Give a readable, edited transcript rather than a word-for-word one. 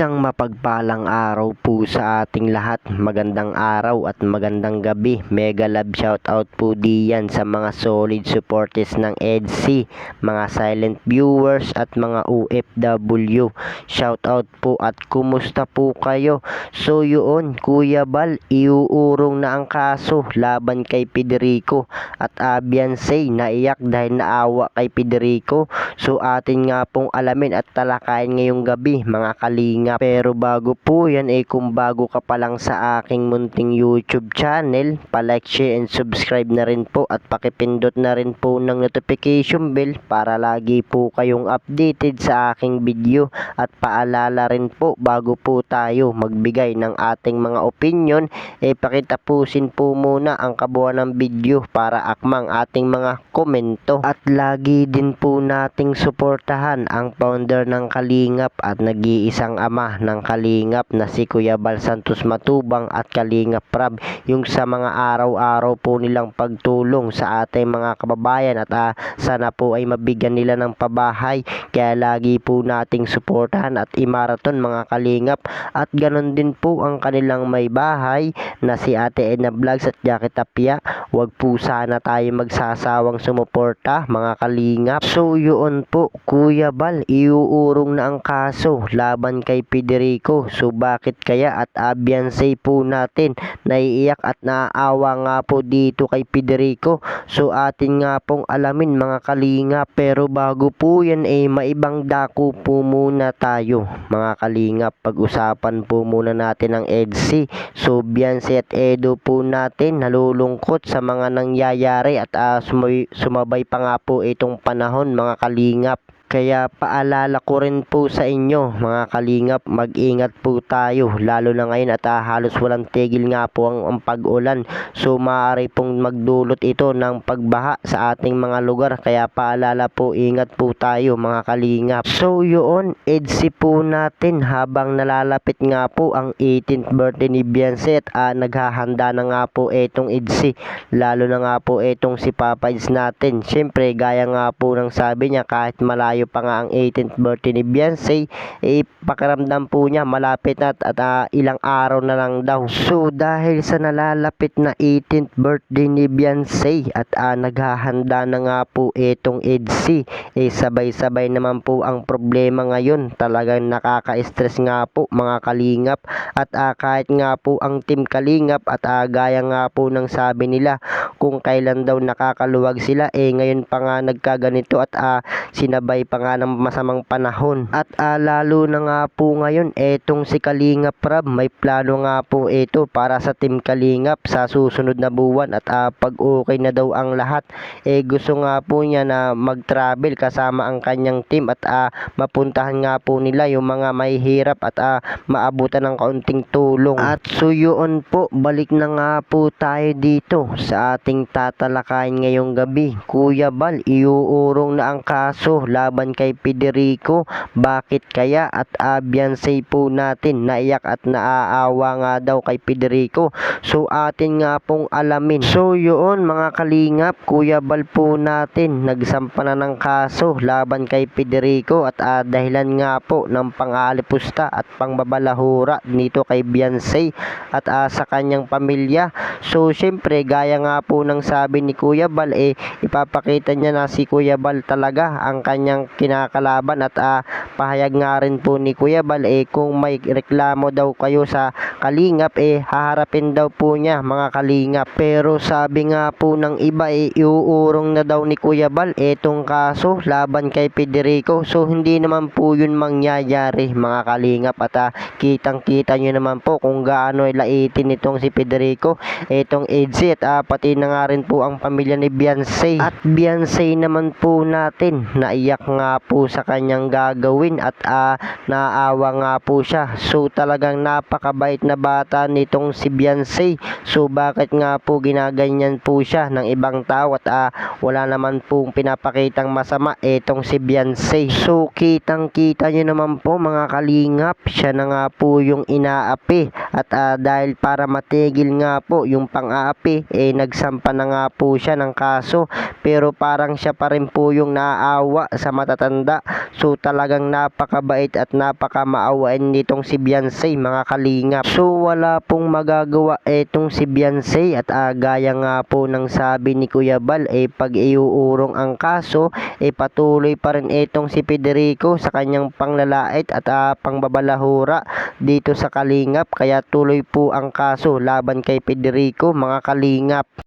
Isang mapagpalang araw po sa ating lahat. Magandang araw at magandang gabi. Mega love shoutout po diyan sa mga solid supporters ng EDC, mga silent viewers at mga OFW. Shoutout po at kumusta po kayo? So yun, Kuya Bal, iuurong na ang kaso laban kay Federico at Beyonce naiyak dahil naawa kay Federico. So atin nga pong alamin at talakayin ngayong gabi mga kalingap. Pero bago po yan kung bago ka pa lang sa aking munting YouTube channel, palike, share and subscribe na rin po at pakipindot na rin po ng notification bell para lagi po kayong updated sa aking video. At paalala rin po bago po tayo magbigay ng ating mga opinion, pakitapusin po muna ang kabuuan ng video para akmang ating mga komento. At lagi din po nating suportahan ang founder ng Kalingap at nag-iisang ama ng Kalingap na si Kuya Bal Santos Matubang at Kalingap Prab, yung sa mga araw-araw po nilang pagtulong sa ating mga kababayan at sana po ay mabigyan nila ng pabahay. Kaya lagi po nating suportahan at imaraton mga Kalingap. At ganon din po ang kanilang may bahay na si Ate Edna Vlogs at Jackie Tapia. Wag po sana tayo magsasawang sumuporta mga Kalingap. So yun po, Kuya Bal, iuurong na ang kaso laban kay Federico. So bakit kaya at Beyonce po natin naiiyak at naaawa nga po dito kay Federico? So atin nga pong alamin mga Kalingap. Pero bago po yan maibang dako po muna tayo mga Kalingap. Pag-usapan po muna natin ang EDC. So Beyonce at Edo po natin nalulungkot sa mga nangyayari at sumabay pa nga po itong panahon mga Kalingap. Kaya paalala ko rin po sa inyo mga Kalingap, mag-ingat po tayo lalo na ngayon at halos walang tigil nga po ang pag-ulan. So maaari pong magdulot ito ng pagbaha sa ating mga lugar. Kaya paalala po, ingat po tayo mga Kalingap. So yun, EDC po natin habang nalalapit nga po ang 18th birthday ni Beyonce at naghahanda na nga po itong EDC. Lalo na nga po itong si Papa Eds natin. Siyempre gaya nga po ng sabi niya, kahit malayo pa nga ang 18th birthday ni Beyonce, pakiramdam po niya malapit na at ilang araw na lang daw. So dahil sa nalalapit na 18th birthday ni Beyonce at naghahanda na nga po itong EDC, sabay-sabay naman po ang problema ngayon. Talagang nakaka-stress nga po mga Kalingap. At kahit nga po ang team Kalingap at gaya nga po ng sabi nila, kung kailan daw nakakaluwag sila, ngayon pa nga nagkaganito at sinabay pa nga ng masamang panahon. At lalo na nga po ngayon etong si Kalingap Prab, may plano nga po ito para sa team Kalingap sa susunod na buwan. At pag okay na daw ang lahat, gusto nga po niya na mag-travel kasama ang kanyang team at mapuntahan nga po nila yung mga mahihirap at maabutan ng kaunting tulong. At so yun po, balik na nga po tayo dito sa ating tatalakayin ngayong gabi. Kuya Bal, iuurong na ang kaso laban kay Federico. Bakit kaya? At Beyonce po natin naiyak at naaawa nga daw kay Federico. So atin nga pong alamin. So yun mga Kalingap, Kuya Bal po natin nagsampa na ng kaso laban kay Federico at dahilan nga po ng pang-aalipusta at pangbabalahura nito kay Beyonce at sa kanyang pamilya. So syempre gaya nga po ng sabi ni Kuya Bal, ipapakita niya na si Kuya Bal talaga ang kanyang kinakalaban. At pahayag nga rin po ni Kuya Bal, kung may reklamo daw kayo sa Kalingap, haharapin daw po niya mga Kalingap. Pero sabi nga po ng iba, iuurong na daw ni Kuya Bal itong kaso laban kay Federico. So hindi naman po yun mangyayari mga Kalingap. At kitang kita nyo naman po kung gaano laitin itong si Federico, itong EDC at pati na nga rin po ang pamilya ni Beyonce. At Beyonce naman po natin naiyak nga po sa kanyang gagawin at naawa nga po siya. So talagang napakabait na bata nitong si Beyonce. So bakit nga po ginaganyan po siya ng ibang tao at wala naman pong pinapakitang masama itong si Beyonce. So kitang kita nyo naman po mga Kalingap, siya na nga po yung inaapi At dahil para matigil nga po yung pang-aapi, nagsampa na nga po siya ng kaso. Pero parang siya pa rin po yung naaawa sa matatanda. So talagang napakabait at napakamaawain nitong si Beyonce, mga kalingap. So wala pong magagawa etong si Beyonce at gaya nga po ng sabi ni Kuya Bal, pag iuurong ang kaso, patuloy pa rin etong si Federico sa kanyang panglalait at pangbabalahura dito sa kalingap. Kaya tuloy po ang kaso laban kay Federico, mga kalingap.